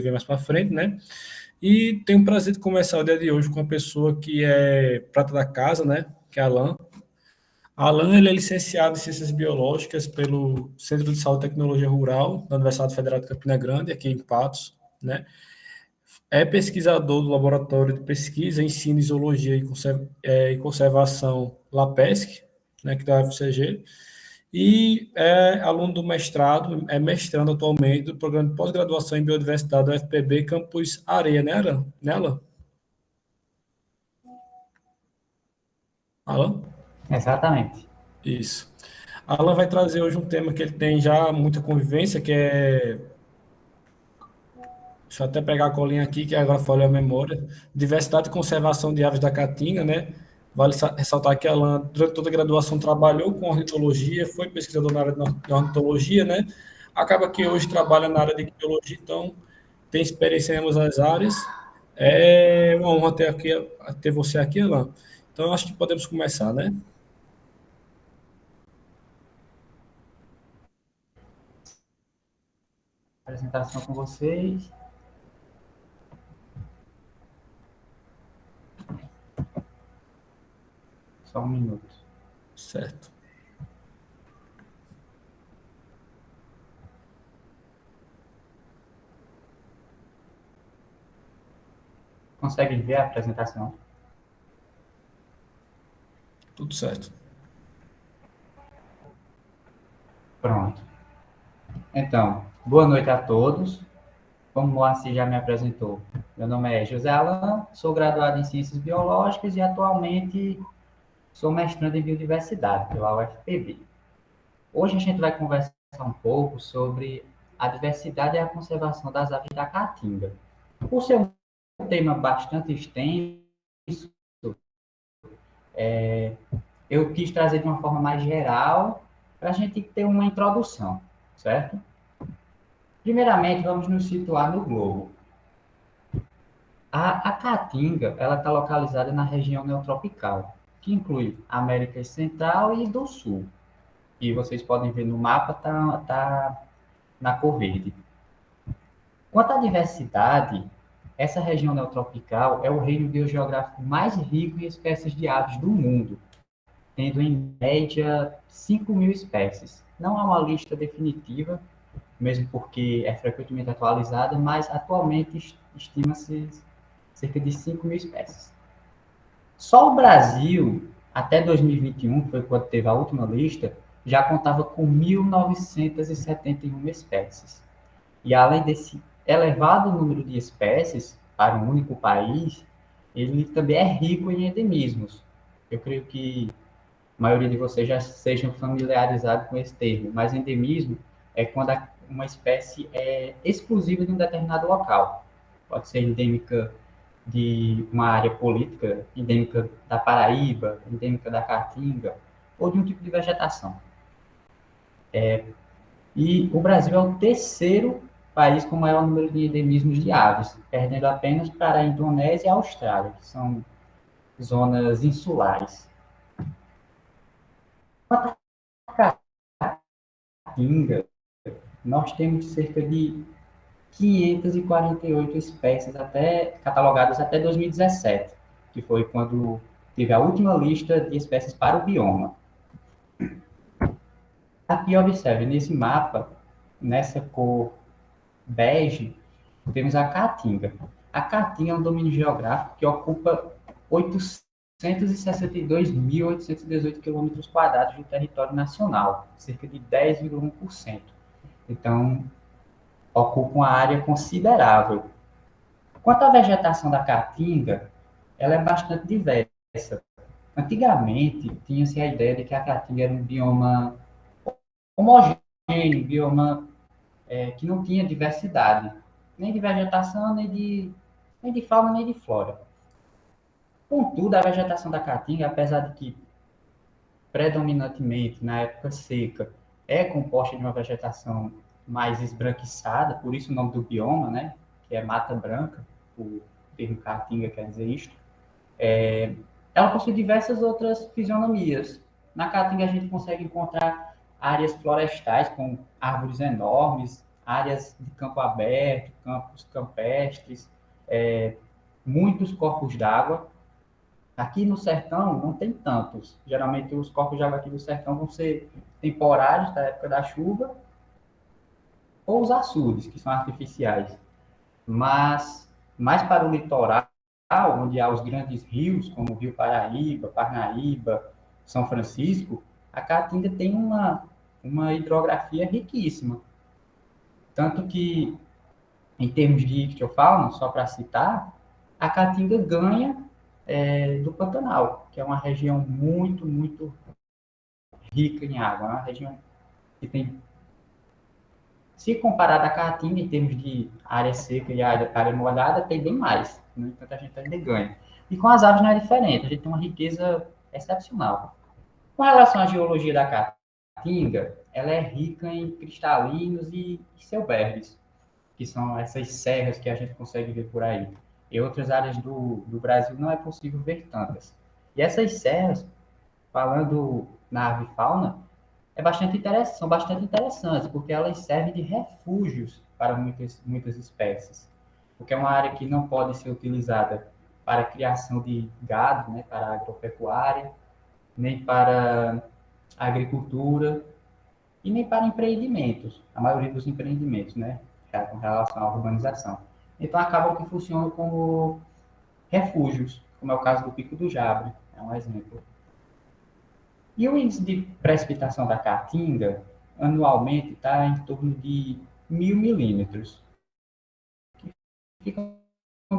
ver mais para frente, né? E tenho o prazer de começar o dia de hoje com uma pessoa que é prata da casa, né? Que é Alan. Alan, ele é licenciado em Ciências Biológicas pelo Centro de Saúde e Tecnologia Rural da Universidade Federal de Campina Grande, aqui em Patos, né? É pesquisador do Laboratório de Pesquisa, Ensino, Zoologia e Conservação LAPESC, né, que da UFCG, e é aluno do mestrado, é mestrando atualmente do Programa de Pós-Graduação em Biodiversidade da UFPB Campus Areia, né, Alan? Nela? Alan? Exatamente. Isso. Alan vai trazer hoje um tema que ele tem já muita convivência, que é. Deixa eu até pegar a colinha aqui, que agora falei a memória. Diversidade e conservação de aves da Caatinga, né? Vale ressaltar que a Alan, durante toda a graduação, trabalhou com ornitologia, foi pesquisador na área de ornitologia, né? Acaba que hoje trabalha na área de biologia, então tem experiência em ambas as áreas. É uma honra ter você aqui, Alan. Então, acho que podemos começar, né? Apresentação com vocês. Só um minuto. Certo. Consegue ver a apresentação? Tudo certo. Pronto. Então, boa noite a todos. Como o Moacir já me apresentou, meu nome é José Alan, sou graduado em Ciências Biológicas e atualmente sou mestrando em Biodiversidade pela UFPB. Hoje a gente vai conversar um pouco sobre a diversidade e a conservação das aves da Caatinga. Por ser um tema bastante extenso, eu quis trazer de uma forma mais geral para a gente ter uma introdução, certo? Primeiramente, vamos nos situar no globo. A Caatinga, ela está localizada na região neotropical, que inclui a América Central e do Sul. E vocês podem ver no mapa, tá na cor verde. Quanto à diversidade, essa região neotropical é o reino biogeográfico mais rico em espécies de aves do mundo, tendo em média 5.000 espécies. Não há uma lista definitiva, mesmo porque é frequentemente atualizada, mas atualmente estima-se cerca de 5.000 espécies. Só o Brasil, até 2021, que foi quando teve a última lista, já contava com 1.971 espécies. E além desse elevado número de espécies para um único país, ele também é rico em endemismos. Eu creio que a maioria de vocês já sejam familiarizados com esse termo, mas endemismo é quando uma espécie é exclusiva de um determinado local. Pode ser endêmica de uma área política, endêmica da Paraíba, endêmica da Caatinga, ou de um tipo de vegetação. E o Brasil é o terceiro país com maior número de endemismos de aves, perdendo apenas para a Indonésia e a Austrália, que são zonas insulares. Quanto à Caatinga, nós temos cerca de 548 espécies catalogadas até 2017, que foi quando teve a última lista de espécies para o bioma. Aqui, observe, nesse mapa, nessa cor bege, temos a Caatinga. A Caatinga é um domínio geográfico que ocupa 862.818 quilômetros quadrados do território nacional, cerca de 10,1%. Então, ocupa uma área considerável. Quanto à vegetação da Caatinga, ela é bastante diversa. Antigamente, tinha-se a ideia de que a Caatinga era um bioma homogêneo, um bioma que não tinha diversidade, nem de vegetação, nem de fauna, nem de flora. Contudo, a vegetação da Caatinga, apesar de que predominantemente na época seca é composta de uma vegetação mais esbranquiçada, por isso o nome do bioma, né, que é mata branca, o termo Caatinga quer dizer isto, ela possui diversas outras fisionomias. Na Caatinga a gente consegue encontrar áreas florestais com árvores enormes, áreas de campo aberto, campos campestres, muitos corpos d'água. Aqui no sertão não tem tantos. Geralmente os corpos de água aqui do sertão vão ser temporários, da época da chuva, ou os açudes, que são artificiais. Mas mais para o litoral, onde há os grandes rios, como o Rio Paraíba, Parnaíba, São Francisco, a Caatinga tem uma hidrografia riquíssima. Tanto que, em termos de ictiofauna, só para citar, a Caatinga ganha do Pantanal, que é uma região muito, muito rica em água. É uma região que tem, se comparada à Caatinga, em termos de área seca e área molhada, tem bem mais. No entanto, a gente ainda ganha. E com as aves não é diferente, a gente tem uma riqueza excepcional. Com relação à geologia da Caatinga, ela é rica em cristalinos e seubergs, que são essas serras que a gente consegue ver por aí. Em outras áreas do Brasil não é possível ver tantas. E essas serras, falando na ave fauna, são bastante interessantes, porque elas servem de refúgios para muitas espécies. Porque é uma área que não pode ser utilizada para a criação de gado, né, para a agropecuária, nem para a agricultura e nem para empreendimentos, a maioria dos empreendimentos, né, com relação à urbanização. Então, acabam que funcionam como refúgios, como é o caso do Pico do Jabre, é um exemplo. E o índice de precipitação da Caatinga, anualmente, está em torno de 1.000 milímetros, que ficam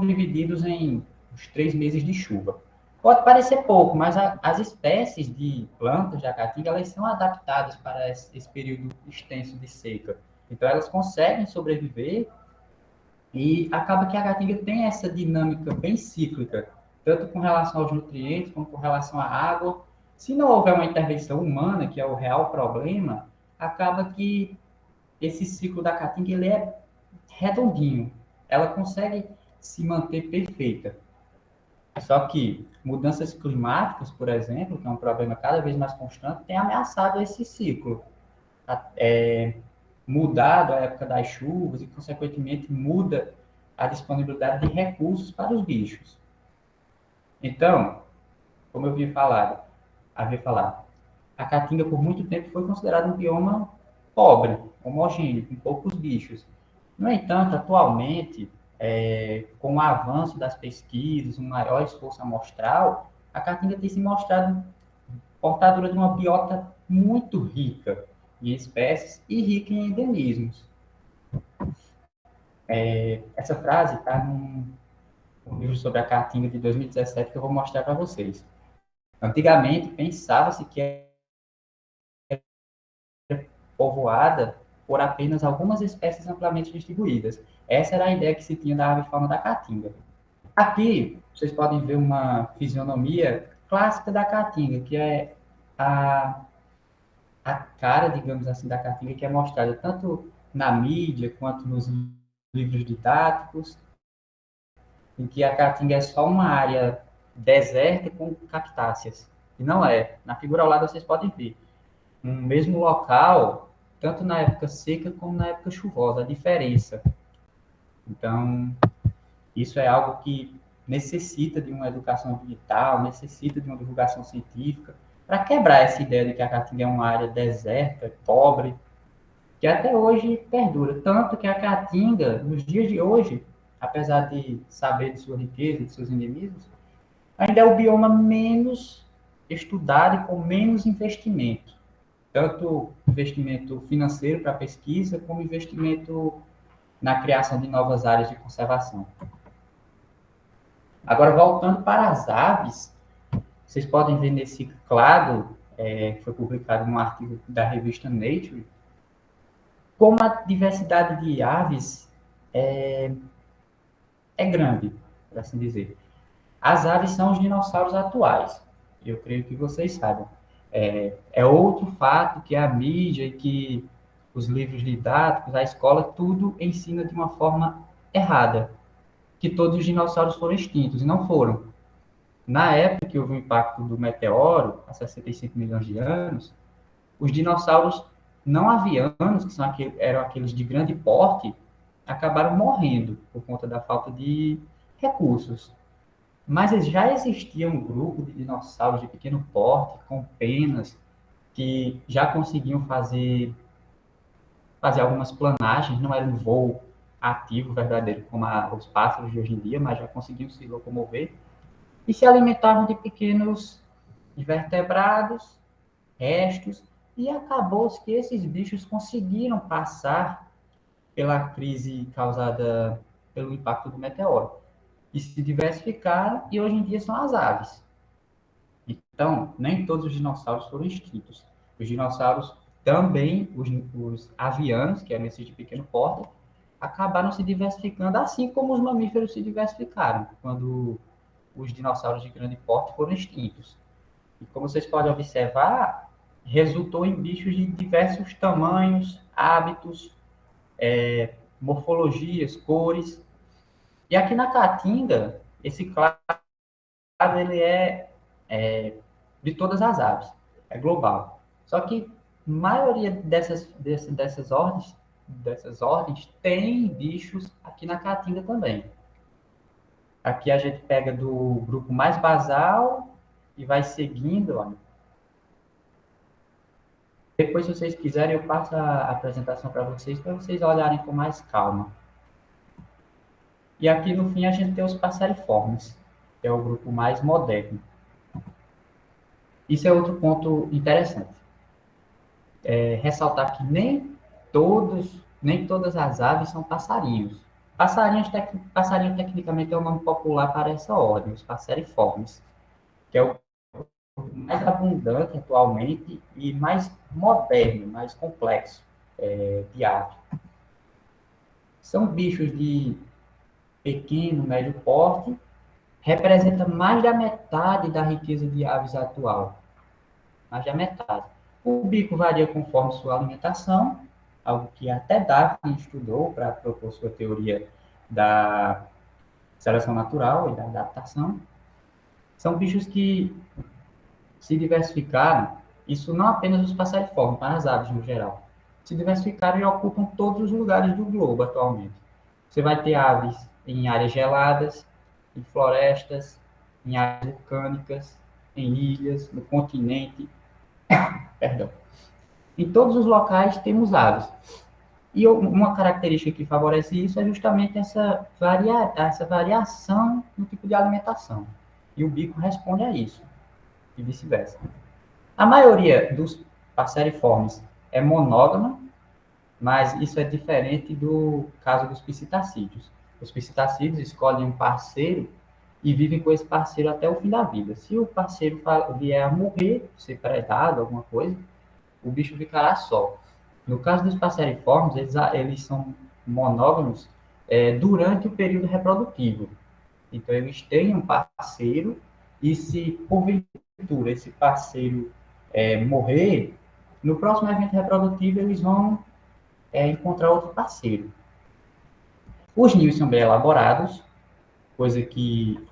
divididos em os 3 meses de chuva. Pode parecer pouco, mas as espécies de plantas da Caatinga, elas são adaptadas para esse período extenso de seca. Então, elas conseguem sobreviver e acaba que a Caatinga tem essa dinâmica bem cíclica, tanto com relação aos nutrientes, como com relação à água. Se não houver uma intervenção humana, que é o real problema, acaba que esse ciclo da Caatinga ele é redondinho. Ela consegue se manter perfeita. Só que mudanças climáticas, por exemplo, que é um problema cada vez mais constante, tem ameaçado esse ciclo. Mudado a época das chuvas e, consequentemente, muda a disponibilidade de recursos para os bichos. Então, como eu havia falado, a Caatinga, por muito tempo, foi considerada um bioma pobre, homogêneo, com poucos bichos. No entanto, atualmente, com o avanço das pesquisas, um maior esforço amostral, a Caatinga tem se mostrado portadora de uma biota muito rica em espécies e rica em endemismos. Essa frase está num livro sobre a Caatinga de 2017 que eu vou mostrar para vocês. Antigamente, pensava-se que era povoada por apenas algumas espécies amplamente distribuídas. Essa era a ideia que se tinha da ave fauna da Caatinga. Aqui, vocês podem ver uma fisionomia clássica da Caatinga, que é a cara, digamos assim, da Caatinga, que é mostrada tanto na mídia quanto nos livros didáticos, em que a Caatinga é só uma área deserta com cactáceas. E não é. Na figura ao lado vocês podem ver. No mesmo local, tanto na época seca como na época chuvosa, a diferença. Então, isso é algo que necessita de uma educação ambiental, necessita de uma divulgação científica, para quebrar essa ideia de que a Caatinga é uma área deserta, pobre, que até hoje perdura. Tanto que a Caatinga, nos dias de hoje, apesar de saber de sua riqueza, de seus endemismos, ainda é o bioma menos estudado e com menos investimento. Tanto investimento financeiro para pesquisa, como investimento na criação de novas áreas de conservação. Agora, voltando para as aves, vocês podem ver nesse quadro, que foi publicado num artigo da revista Nature, como a diversidade de aves é grande, por assim dizer. As aves são os dinossauros atuais, eu creio que vocês sabem. É outro fato que a mídia e que os livros didáticos, a escola, tudo ensina de uma forma errada, que todos os dinossauros foram extintos, e não foram. Na época que houve o impacto do meteoro, há 65 milhões de anos, os dinossauros não avianos, que eram aqueles de grande porte, acabaram morrendo por conta da falta de recursos. Mas já existia um grupo de dinossauros de pequeno porte, com penas, que já conseguiam fazer algumas planagens, não era um voo ativo, verdadeiro, como os pássaros de hoje em dia, mas já conseguiam se locomover, e se alimentavam de pequenos invertebrados, restos, e acabou que esses bichos conseguiram passar pela crise causada pelo impacto do meteoro, e se diversificaram, e hoje em dia são as aves. Então, nem todos os dinossauros foram extintos. Os dinossauros também, os avianos, que eram esses de pequeno porte, acabaram se diversificando, assim como os mamíferos se diversificaram, quando os dinossauros de grande porte foram extintos. E como vocês podem observar, resultou em bichos de diversos tamanhos, hábitos, morfologias, cores. E aqui na Caatinga, esse clado ele é de todas as aves, é global. Só que a maioria dessas ordens tem bichos aqui na Caatinga também. Aqui a gente pega do grupo mais basal e vai seguindo, olha. Depois, se vocês quiserem, eu passo a apresentação para vocês olharem com mais calma. E aqui no fim a gente tem os passeriformes, que é o grupo mais moderno. Isso é outro ponto interessante. Ressaltar que nem todas as aves são passarinhos. Passarinho tecnicamente é o nome popular para essa ordem, os passeriformes, que é o mais abundante atualmente e mais moderno, mais complexo de ave. São bichos de pequeno, médio porte, representa mais da metade da riqueza de aves atual. Mais da metade. O bico varia conforme sua alimentação, algo que até Darwin estudou para propor sua teoria da seleção natural e da adaptação. São bichos que se diversificaram, isso não apenas os passeriformes, mas as aves no geral, se diversificaram e ocupam todos os lugares do globo atualmente. Você vai ter aves em áreas geladas, em florestas, em áreas vulcânicas, em ilhas, no continente, perdão. Em todos os locais temos aves. E uma característica que favorece isso é justamente essa variação no tipo de alimentação. E o bico responde a isso, e vice-versa. A maioria dos passeriformes é monógama, mas isso é diferente do caso dos psitacídeos. Os psitacídeos escolhem um parceiro e vivem com esse parceiro até o fim da vida. Se o parceiro vier a morrer, ser predado, alguma coisa, o bicho ficará só. No caso dos passeriformes, eles são monógamos durante o período reprodutivo. Então, eles têm um parceiro e se, porventura, esse parceiro morrer, no próximo evento reprodutivo, eles vão encontrar outro parceiro. Os ninhos são bem elaborados, coisa que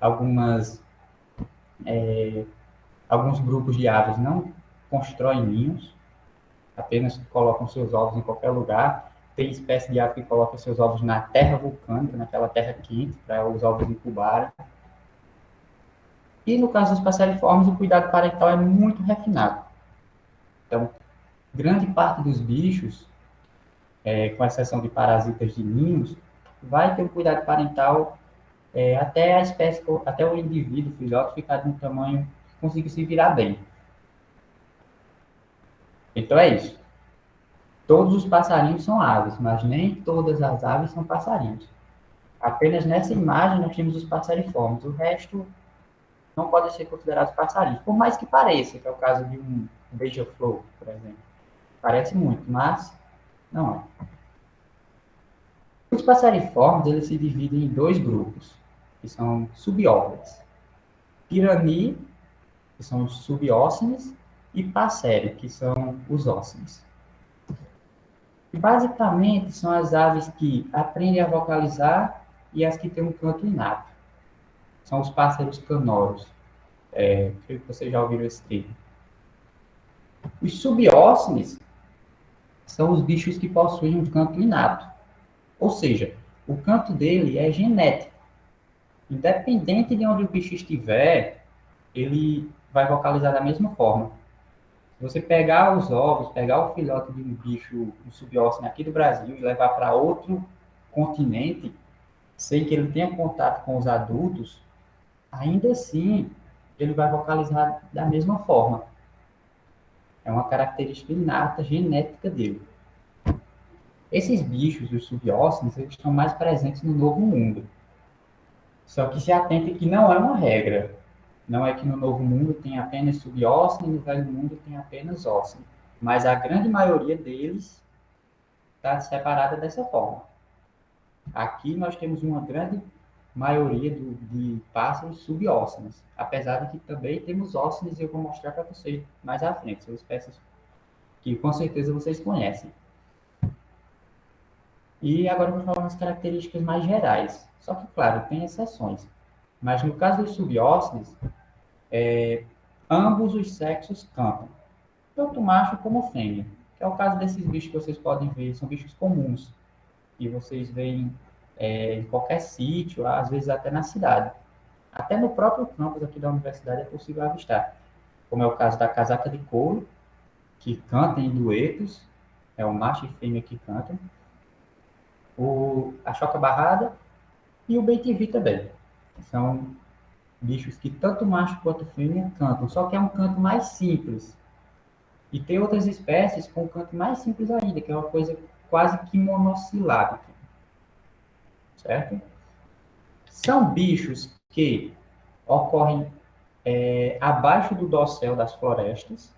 alguns grupos de aves não constroem ninhos, apenas colocam seus ovos em qualquer lugar. Tem espécie de ave que coloca seus ovos na terra vulcânica, naquela terra quente, para os ovos incubarem. E no caso dos passeriformes, o cuidado parental é muito refinado. Então, grande parte dos bichos, com exceção de parasitas de ninhos, vai ter um cuidado parental até a espécie, até o indivíduo, o filhote, ficar de um tamanho que consiga se virar bem. Então é isso. Todos os passarinhos são aves, mas nem todas as aves são passarinhos. Apenas nessa imagem nós temos os passeriformes. O resto não pode ser considerado passarinhos, por mais que pareça, que é o caso de um beija-flor, por exemplo. Parece muito, mas não é. Os passeriformes eles se dividem em dois grupos, que são subordens. Pirani, que são os subóssenes, e Passeri, que são os óssenes. Basicamente, são as aves que aprendem a vocalizar e as que têm um canto inato. São os pássaros canoros. Creio que vocês já ouviram esse termo. Os subóssenes são os bichos que possuem um canto inato. Ou seja, o canto dele é genético. Independente de onde o bicho estiver, ele vai vocalizar da mesma forma. Se você pegar os ovos, pegar o filhote de um bicho, um subósseo aqui do Brasil e levar para outro continente, sem que ele tenha contato com os adultos, ainda assim ele vai vocalizar da mesma forma. É uma característica inata, genética dele. Esses bichos, os subósseos, eles estão mais presentes no Novo Mundo. Só que se atente que não é uma regra. Não é que no Novo Mundo tem apenas subósseo e no Velho Mundo tem apenas ósseo. Mas a grande maioria deles está separada dessa forma. Aqui nós temos uma grande maioria de pássaros subósseos, apesar de que também temos ósseos e eu vou mostrar para vocês mais à frente. São espécies que com certeza vocês conhecem. E agora eu vou falar umas características mais gerais. Só que, claro, tem exceções. Mas no caso dos subósseos, ambos os sexos cantam, tanto macho como fêmea. Que é o caso desses bichos que vocês podem ver, são bichos comuns. E vocês veem em qualquer sítio, às vezes até na cidade. Até no próprio campus aqui da universidade é possível avistar. Como é o caso da casaca de couro, que canta em duetos, é o macho e fêmea que cantam. A choca-barrada e o bem-te-vi também. São bichos que tanto macho quanto fêmea cantam, só que é um canto mais simples. E tem outras espécies com um canto mais simples ainda, que é uma coisa quase que monossilábica, certo? São bichos que ocorrem abaixo do dossel das florestas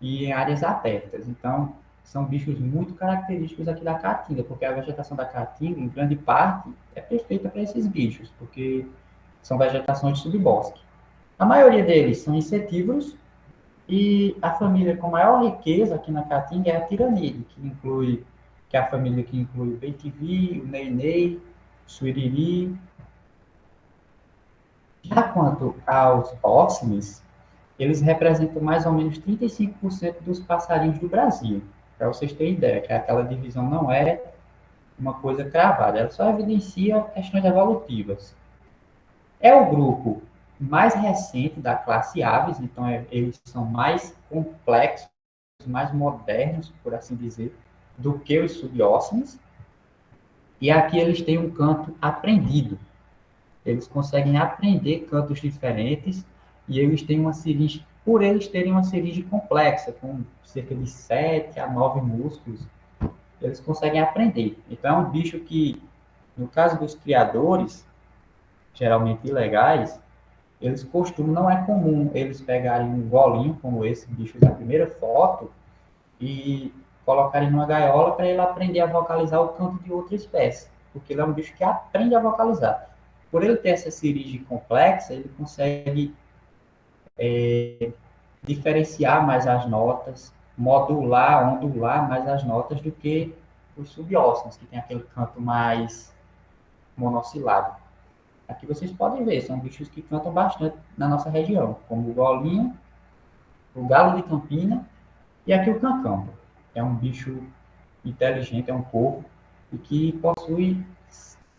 e em áreas abertas. Então, são bichos muito característicos aqui da Caatinga, porque a vegetação da Caatinga, em grande parte, é perfeita para esses bichos, porque são vegetações de subbosque. A maioria deles são insetívoros e a família com maior riqueza aqui na Caatinga é a Tiranide, que é a família que inclui o bem-te-vi, o nei-nei, o suiriri. Já quanto aos ósseos, eles representam mais ou menos 35% dos passarinhos do Brasil. Para vocês terem ideia, que aquela divisão não é uma coisa cravada, ela só evidencia questões evolutivas. É o grupo mais recente da classe Aves, então eles são mais complexos, mais modernos, por assim dizer, do que os subósseos. E aqui eles têm um canto aprendido. Eles conseguem aprender cantos diferentes e eles têm uma ciringe, por eles terem uma ciringe complexa, com cerca de 7 a 9 músculos, eles conseguem aprender. Então, é um bicho que, no caso dos criadores, geralmente ilegais, eles costumam, não é comum eles pegarem um golinho, como esse bicho da primeira foto, e colocarem numa gaiola para ele aprender a vocalizar o canto de outra espécie, porque ele é um bicho que aprende a vocalizar. Por ele ter essa ciringe complexa, ele consegue diferenciar mais as notas, modular, ondular mais as notas do que os subósseos, que tem aquele canto mais monossilábico. Aqui vocês podem ver, são bichos que cantam bastante na nossa região, como o golinho, o galo de Campina e aqui o cancão. É um bicho inteligente, é um corvo, e que possui,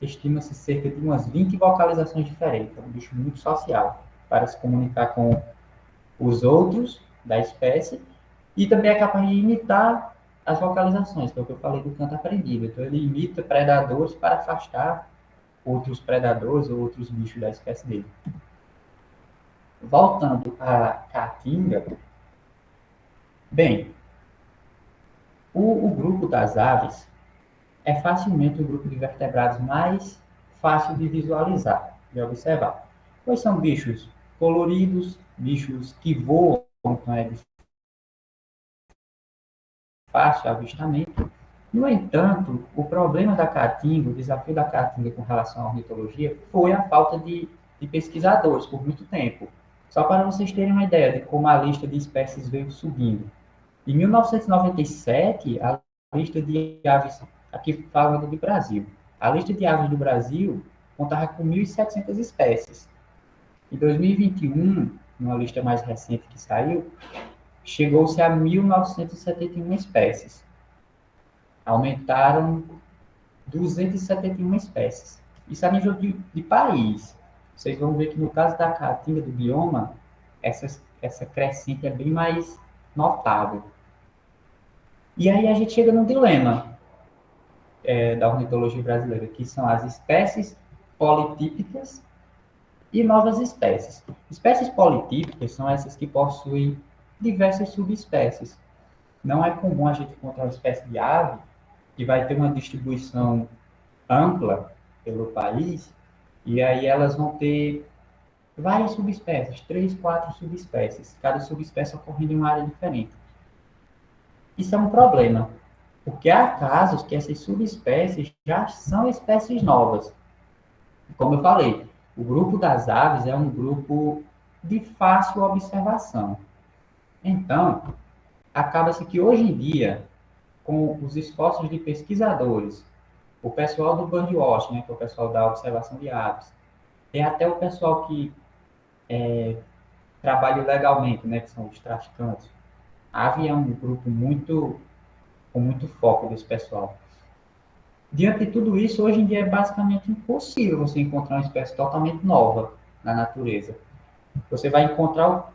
estima-se, cerca de umas 20 vocalizações diferentes. É um bicho muito social, para se comunicar com os outros da espécie, e também é capaz de imitar as vocalizações, que é o que eu falei do canto aprendido. Então, ele imita predadores para afastar outros predadores ou outros bichos da espécie dele. Voltando à caatinga, bem, o grupo das aves é facilmente o grupo de vertebrados mais fácil de visualizar, de observar, pois são bichos coloridos, bichos que voam, então é de fácil avistamento. No entanto, o problema da caatinga, o desafio da caatinga com relação à ornitologia, foi a falta de pesquisadores por muito tempo. Só para vocês terem uma ideia de como a lista de espécies veio subindo. Em 1997, a lista de aves, aqui falando do Brasil, a lista de aves do Brasil contava com 1.700 espécies. Em 2021, numa lista mais recente que saiu, chegou-se a 1.971 espécies. Aumentaram 271 espécies. Isso a nível de país. Vocês vão ver que no caso da caatinga do bioma, essa crescente é bem mais notável. E aí a gente chega num dilema da ornitologia brasileira, que são as espécies politípicas e novas espécies. Espécies politípicas são essas que possuem diversas subespécies. Não é comum a gente encontrar uma espécie de ave que vai ter uma distribuição ampla pelo país, e aí elas vão ter várias subespécies, 3, 4 subespécies, cada subespécie ocorrendo em uma área diferente. Isso é um problema, porque há casos que essas subespécies já são espécies novas. Como eu falei, o grupo das aves é um grupo de fácil observação. Então, acaba-se que hoje em dia, com os esforços de pesquisadores, o pessoal do birdwatch, né, que é o pessoal da observação de aves, tem até o pessoal que trabalha legalmente, né, que são os traficantes. A ave é um grupo com muito foco desse pessoal. Diante de tudo isso, hoje em dia é basicamente impossível você encontrar uma espécie totalmente nova na natureza. Você vai encontrar,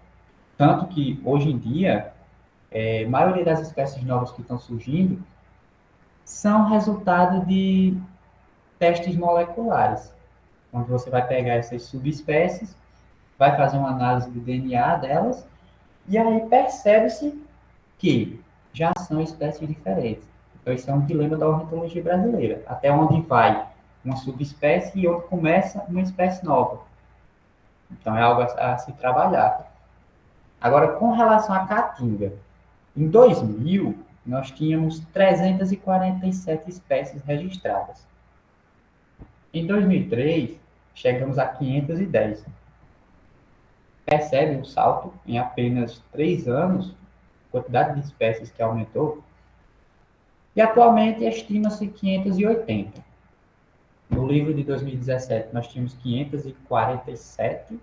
tanto que hoje em dia, a maioria das espécies novas que estão surgindo são resultado de testes moleculares, onde você vai pegar essas subespécies, vai fazer uma análise do DNA delas, e aí percebe-se que já são espécies diferentes. Então, isso é um dilema da ornitologia brasileira. Até onde vai uma subespécie e onde começa uma espécie nova. Então, é algo a se trabalhar. Agora, com relação à caatinga, em 2000, nós tínhamos 347 espécies registradas. Em 2003, chegamos a 510. Percebe um salto em apenas 3 anos, a quantidade de espécies que aumentou, e atualmente estima-se 580. No livro de 2017, nós tínhamos 547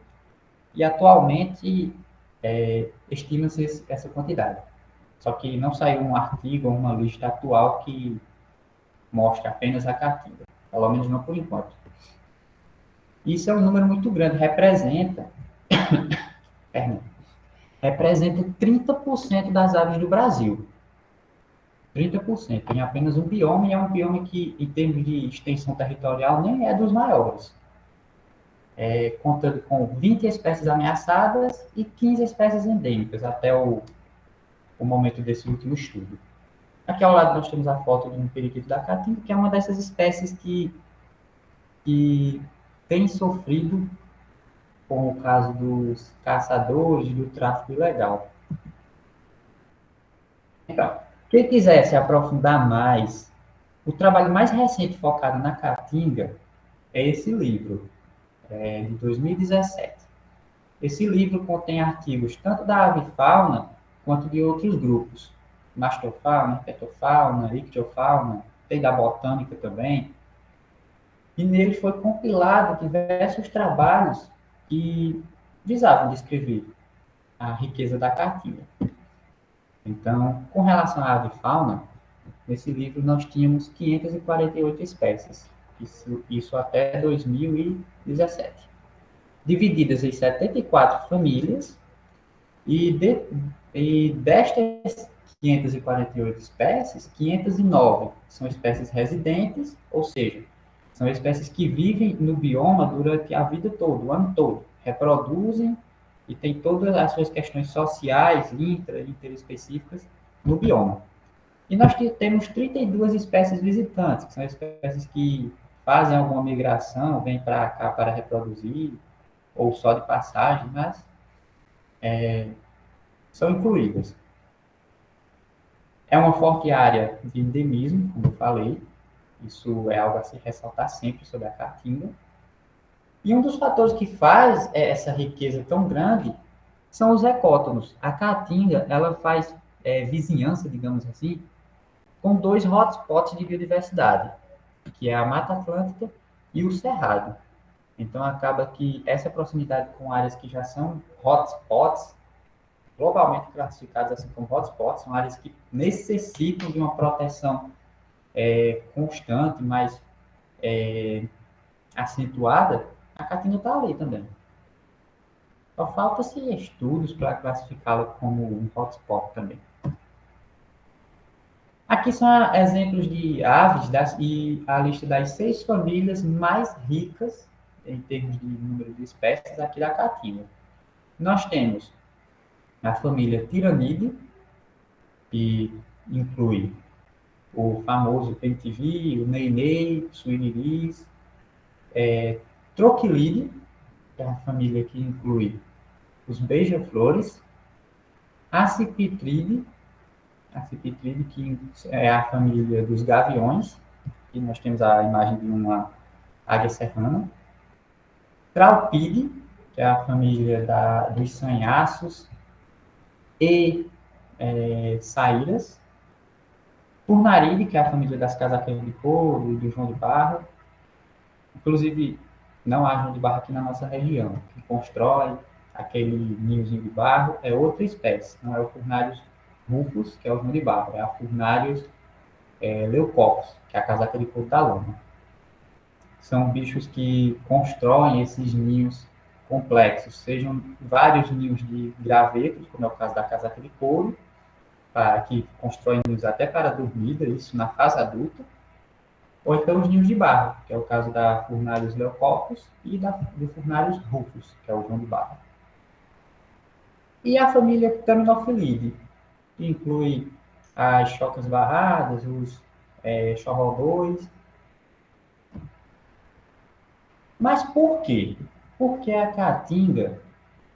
e atualmente estima-se essa quantidade. Só que não saiu um artigo ou uma lista atual que mostre apenas a caatinga, pelo menos não por enquanto. Isso é um número muito grande, representa 30% das aves do Brasil. 30% em apenas um bioma, e é um bioma que, em termos de extensão territorial, nem é dos maiores. Contando com 20 espécies ameaçadas e 15 espécies endêmicas, até o momento desse último estudo. Aqui ao lado nós temos a foto de um periquito da caatinga, que é uma dessas espécies que tem sofrido com o caso dos caçadores, do tráfico ilegal. Então, quem quiser se aprofundar mais, o trabalho mais recente focado na caatinga é esse livro, de 2017. Esse livro contém artigos tanto da avifauna quanto de outros grupos, mastofauna, herpetofauna, ictiofauna, tem da botânica também, e nele foi compilado diversos trabalhos que visavam descrever a riqueza da caatinga. Então, com relação à avifauna, nesse livro nós tínhamos 548 espécies, isso até 2017, divididas em 74 famílias, e destas 548 espécies, 509 são espécies residentes, ou seja, são espécies que vivem no bioma durante a vida toda, o ano todo, reproduzem e têm todas as suas questões sociais, interespecíficas no bioma. E nós temos 32 espécies visitantes, que são espécies que fazem alguma migração, vêm para cá para reproduzir, ou só de passagem, mas são incluídas. É uma forte área de endemismo, como eu falei, isso é algo a se ressaltar sempre sobre a caatinga. E um dos fatores que faz essa riqueza tão grande são os ecótonos. A caatinga, ela faz vizinhança, digamos assim, com 2 hotspots de biodiversidade, que é a Mata Atlântica e o Cerrado. Então, acaba que essa proximidade com áreas que já são hotspots globalmente classificadas assim como hotspots, são áreas que necessitam de uma proteção constante, mais acentuada, a caatinga está ali também. Só falta-se estudos para classificá-la como um hotspot também. Aqui são exemplos de aves e a lista das 6 famílias mais ricas em termos de número de espécies aqui da caatinga. Nós temos a família Tiranidae, que inclui o famoso pentivi, o neinei, suiniris, Trochilidae, que é a família que inclui os beija-flores, Accipitridae, que é a família dos gaviões, e nós temos a imagem de uma águia serrana, Traupidae, que é a família dos sanhaços e saíras, Furnaridae, que é a família das casacas de couro e do João de Barro. Inclusive, não há João de Barro aqui na nossa região. Quem constrói aquele ninhozinho de barro é outra espécie, não é o Furnarius rufus, que é o João de Barro, é a Furnarius leucopus, que é a casaca de couro da lama. São bichos que constroem esses ninhos complexos, sejam vários ninhos de gravetos, como é o caso da casaca de couro, que constroem ninhos até para dormida, isso na fase adulta, ou então os ninhos de barro, que é o caso da Furnarius leucopus e do Furnarius rufus, que é o João de Barro. E a família Ptaminophilidae, que inclui as chocas barradas, os chorrodões. Mas por quê? Porque a caatinga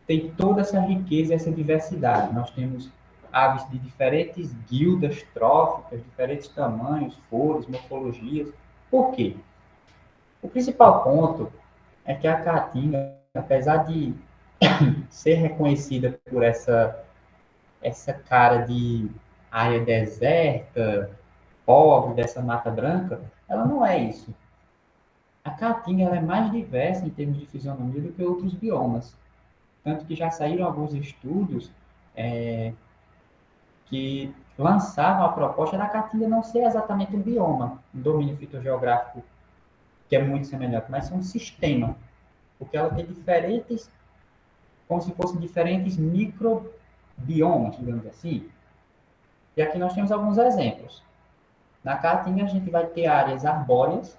tem toda essa riqueza, essa diversidade. Nós temos aves de diferentes guildas tróficas, diferentes tamanhos, cores, morfologias. Por quê? O principal ponto é que a caatinga, apesar de ser reconhecida por essa cara de área deserta, pobre, dessa mata branca, ela não é isso. A caatinga ela é mais diversa em termos de fisionomia do que outros biomas. Tanto que já saíram alguns estudos que lançavam a proposta da caatinga não ser exatamente um bioma, um domínio fitogeográfico que é muito semelhante, mas é um sistema, porque ela tem diferentes, como se fossem diferentes microbiomas, digamos assim. E aqui nós temos alguns exemplos. Na caatinga a gente vai ter áreas arbóreas,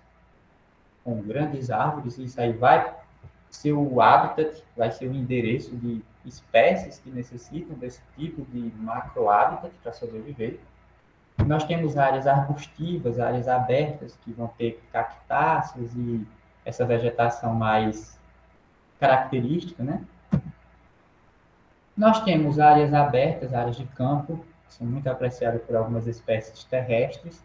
com grandes árvores, e isso aí vai ser o habitat, vai ser o endereço de espécies que necessitam desse tipo de macro-habitat para sobreviver. Nós temos áreas arbustivas, áreas abertas, que vão ter cactáceas e essa vegetação mais característica, né? Nós temos áreas abertas, áreas de campo, que são muito apreciadas por algumas espécies terrestres.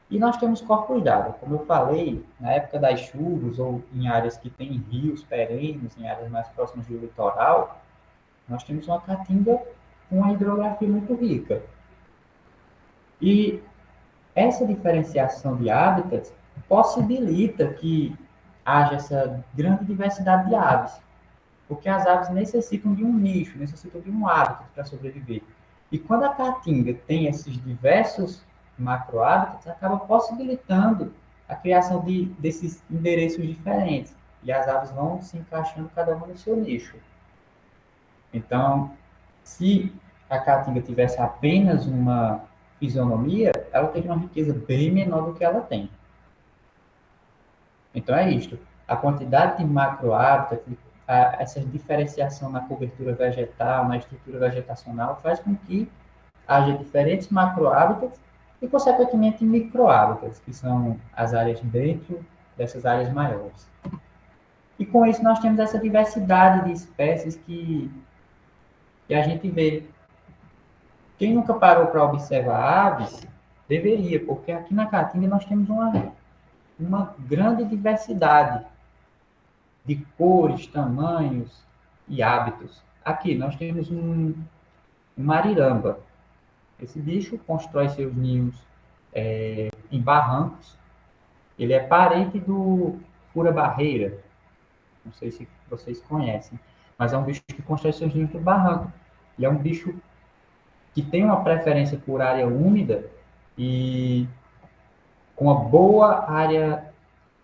E nós temos corpos d'água. Como eu falei, na época das chuvas ou em áreas que têm rios perenes, em áreas mais próximas do litoral, nós temos uma caatinga com uma hidrografia muito rica. E essa diferenciação de hábitats possibilita que haja essa grande diversidade de aves, porque as aves necessitam de um nicho, necessitam de um hábitat para sobreviver. E quando a caatinga tem esses diversos macro-hábitats, acaba possibilitando a criação desses endereços diferentes. E as aves vão se encaixando cada uma no seu nicho. Então, se a caatinga tivesse apenas uma fisionomia, ela teria uma riqueza bem menor do que ela tem. Então, é isto. A quantidade de macro-hábitats, essa diferenciação na cobertura vegetal, na estrutura vegetacional, faz com que haja diferentes macro-hábitats e, consequentemente, micro-hábitats, que são as áreas dentro dessas áreas maiores. E, com isso, nós temos essa diversidade de espécies que a gente vê. Quem nunca parou para observar aves, deveria, porque aqui na Caatinga nós temos uma grande diversidade de cores, tamanhos e hábitos. Aqui nós temos um mariramba. Esse bicho constrói seus ninhos em barrancos. Ele é parente do fura-barreira. Não sei se vocês conhecem, mas é um bicho que constrói seus ninhos no barranco. Ele é um bicho que tem uma preferência por área úmida e com uma boa área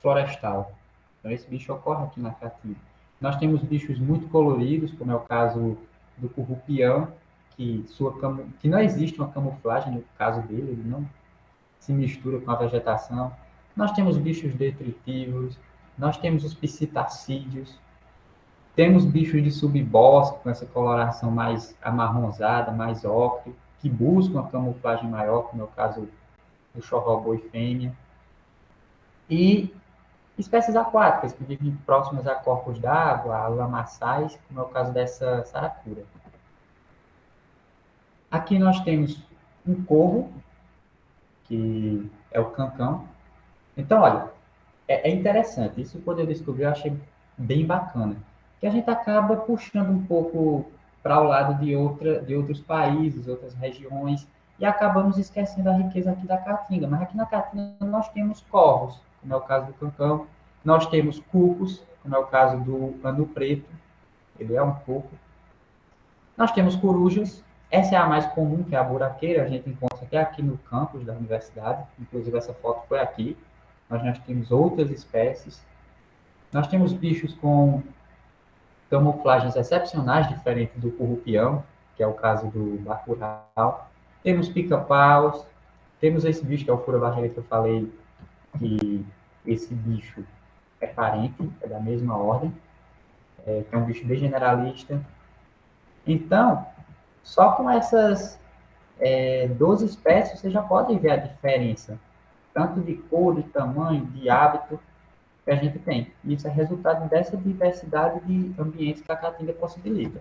florestal. Então, esse bicho ocorre aqui na Caatinga. Nós temos bichos muito coloridos, como é o caso do currupião, que não existe uma camuflagem no caso dele, ele não se mistura com a vegetação. Nós temos bichos detritívoros, nós temos os psitacídeos, temos bichos de subbosque, com essa coloração mais amarronzada, mais ocre, que buscam uma camuflagem maior, como é o caso do chorroboi fêmea. E espécies aquáticas, que vivem próximas a corpos d'água, a lamaçais, como é o caso dessa saracura. Aqui nós temos um corvo, que é o cancão. Então, olha, é interessante. Isso quando eu descobri, eu achei bem bacana. Que a gente acaba puxando um pouco para o lado de outros países, outras regiões, e acabamos esquecendo a riqueza aqui da Caatinga. Mas aqui na Caatinga nós temos corvos, como é o caso do cancão. Nós temos cucos, como é o caso do anu preto. Ele é um cuco. Nós temos corujas. Essa é a mais comum, que é a buraqueira. A gente encontra até aqui no campus da universidade. Inclusive, essa foto foi aqui. Nós temos outras espécies. Nós temos bichos com camuflagens excepcionais, diferente do currupião, que é o caso do bacurau. Temos pica-paus, temos esse bicho que é o fura-barriga que eu falei, que esse bicho é parente, é da mesma ordem, que é um bicho bem generalista. Então, só com essas 12 espécies você já pode ver a diferença, tanto de cor, de tamanho, de hábito, que a gente tem. Isso é resultado dessa diversidade de ambientes que a Caatinga possibilita.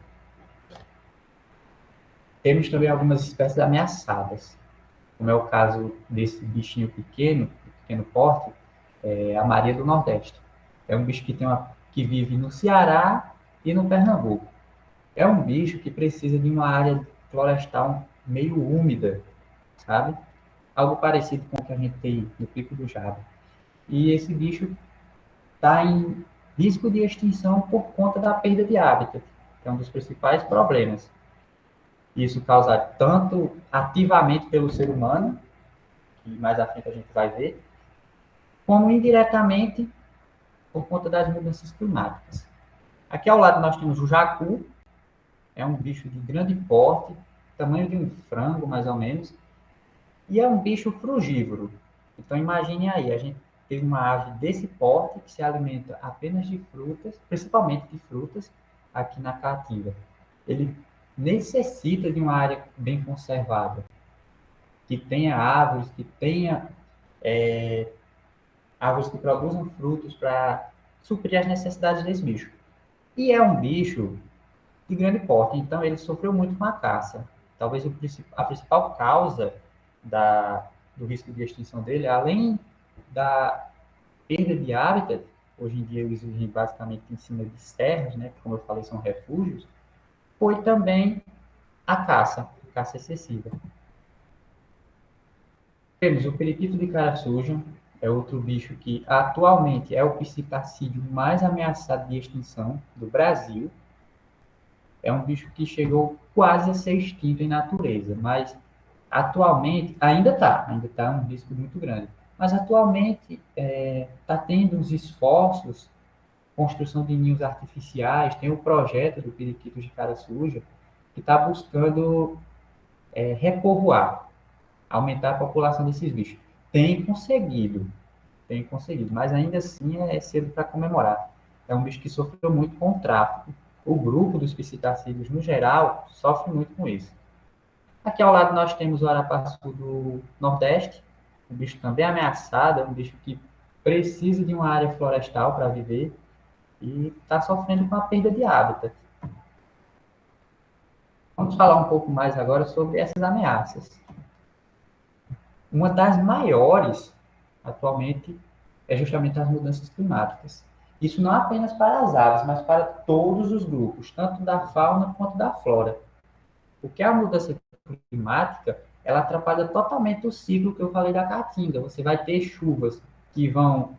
Temos também algumas espécies ameaçadas, como é o caso desse bichinho pequeno, de pequeno porte, a Maria do Nordeste. É um bicho que vive no Ceará e no Pernambuco. É um bicho que precisa de uma área florestal meio úmida, sabe? Algo parecido com o que a gente tem no Pico do Jaba. E esse bicho está em risco de extinção por conta da perda de hábitat, que é um dos principais problemas. Isso causado tanto ativamente pelo ser humano, que mais à frente a gente vai ver, como indiretamente por conta das mudanças climáticas. Aqui ao lado nós temos o jacu, é um bicho de grande porte, tamanho de um frango mais ou menos, e é um bicho frugívoro. Então imagine aí, a gente tem uma ave desse porte que se alimenta apenas de frutas, principalmente de frutas, aqui na Caatinga. Ele necessita de uma área bem conservada, que tenha árvores, que tenha árvores que produzam frutos para suprir as necessidades desse bicho. E é um bicho de grande porte, então ele sofreu muito com a caça. Talvez a principal causa do risco de extinção dele, além da perda de hábitat, hoje em dia eles vivem basicamente em cima de serras, né, que como eu falei são refúgios, foi também a caça excessiva. Temos o periquito de cara suja, é outro bicho que atualmente é o psitacídeo mais ameaçado de extinção do Brasil. É um bicho que chegou quase a ser extinto em natureza, mas atualmente ainda tá um risco muito grande. Mas atualmente está tendo uns esforços, construção de ninhos artificiais, tem o projeto do periquito de cara suja, que está buscando repovoar, aumentar a população desses bichos. Tem conseguido, mas ainda assim é cedo para comemorar. É um bicho que sofreu muito com o tráfico. O grupo dos psitacídeos, no geral, sofre muito com isso. Aqui ao lado nós temos o arapaçu do Nordeste, um bicho também ameaçado, é um bicho que precisa de uma área florestal para viver e está sofrendo com a perda de hábitat. Vamos falar um pouco mais agora sobre essas ameaças. Uma das maiores, atualmente, é justamente as mudanças climáticas. Isso não apenas para as aves, mas para todos os grupos, tanto da fauna quanto da flora. Porque a mudança climática, ela atrapalha totalmente o ciclo que eu falei da caatinga. Você vai ter chuvas que vão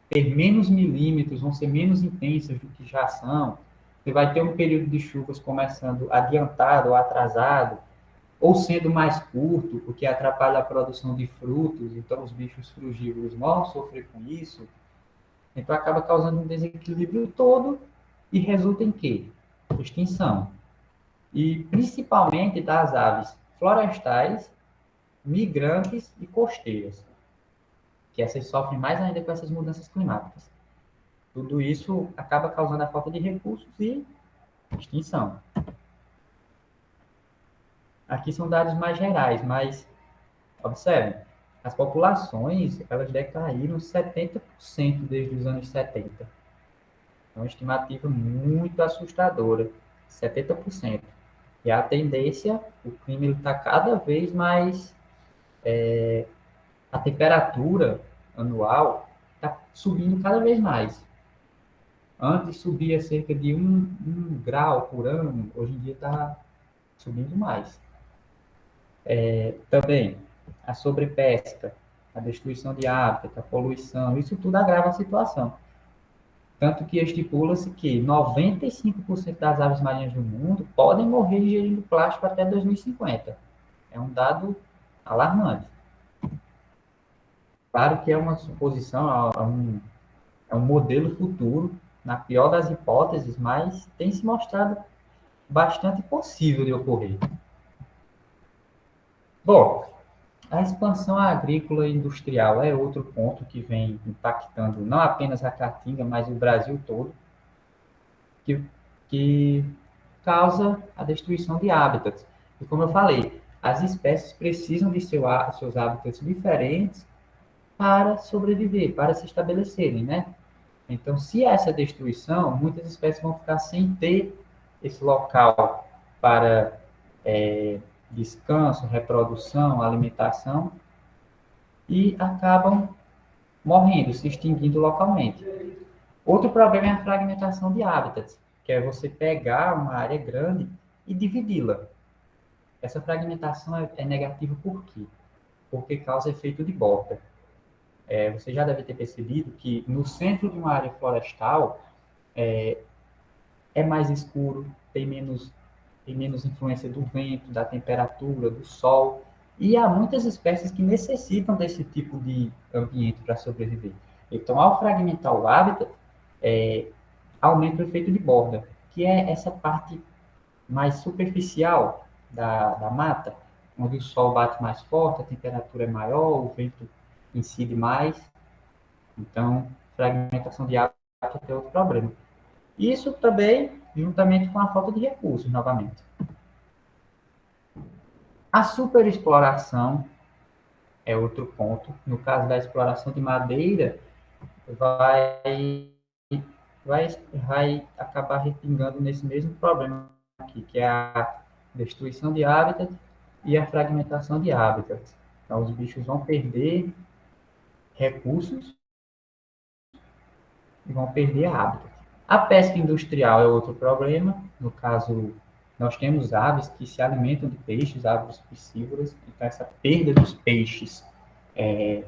ter menos milímetros, vão ser menos intensas do que já são. Você vai ter um período de chuvas começando adiantado ou atrasado, ou sendo mais curto, o que atrapalha a produção de frutos, então os bichos frugívoros vão sofrer com isso, então acaba causando um desequilíbrio todo e resulta em quê? Extinção. E principalmente das aves florestais, migrantes e costeiras, que essas sofrem mais ainda com essas mudanças climáticas. Tudo isso acaba causando a falta de recursos e extinção. Aqui são dados mais gerais, mas observe, as populações elas decaíram 70% desde os anos 70. É uma estimativa muito assustadora, 70%. E a tendência, o clima está cada vez mais, a temperatura anual está subindo cada vez mais. Antes subia cerca de um grau por ano, hoje em dia está subindo mais. Também a sobrepesca, a destruição de hábitat, a poluição, isso tudo agrava a situação. Tanto que estipula-se que 95% das aves marinhas do mundo podem morrer ingerindo plástico até 2050. É um dado alarmante. Claro que é uma suposição, é um modelo futuro, na pior das hipóteses, mas tem se mostrado bastante possível de ocorrer. Bom, a expansão agrícola e industrial é outro ponto que vem impactando não apenas a Caatinga, mas o Brasil todo, que, que causa a destruição de hábitats. E como eu falei, as espécies precisam de seus hábitats diferentes para sobreviver, para se estabelecerem, né? Então, se há essa destruição, muitas espécies vão ficar sem ter esse local para descanso, reprodução, alimentação, e acabam morrendo, se extinguindo localmente. Outro problema é a fragmentação de hábitats, que é você pegar uma área grande e dividi-la. Essa fragmentação é negativa por quê? Porque causa efeito de borda. Você já deve ter percebido que no centro de uma área florestal é mais escuro, tem menos influência do vento, da temperatura, do sol, e há muitas espécies que necessitam desse tipo de ambiente para sobreviver. Então, ao fragmentar o hábitat, é, aumenta o efeito de borda, que é essa parte mais superficial da mata, onde o sol bate mais forte, a temperatura é maior, o vento incide mais. Então, fragmentação de hábitat é outro problema. Isso também, juntamente com a falta de recursos, novamente. A superexploração é outro ponto. No caso da exploração de madeira, vai, vai acabar respingando nesse mesmo problema aqui, que é a destruição de hábitat e a fragmentação de hábitat. Então, os bichos vão perder recursos e vão perder hábitat. A pesca industrial é outro problema. No caso, nós temos aves que se alimentam de peixes, aves piscívoras, então essa perda dos peixes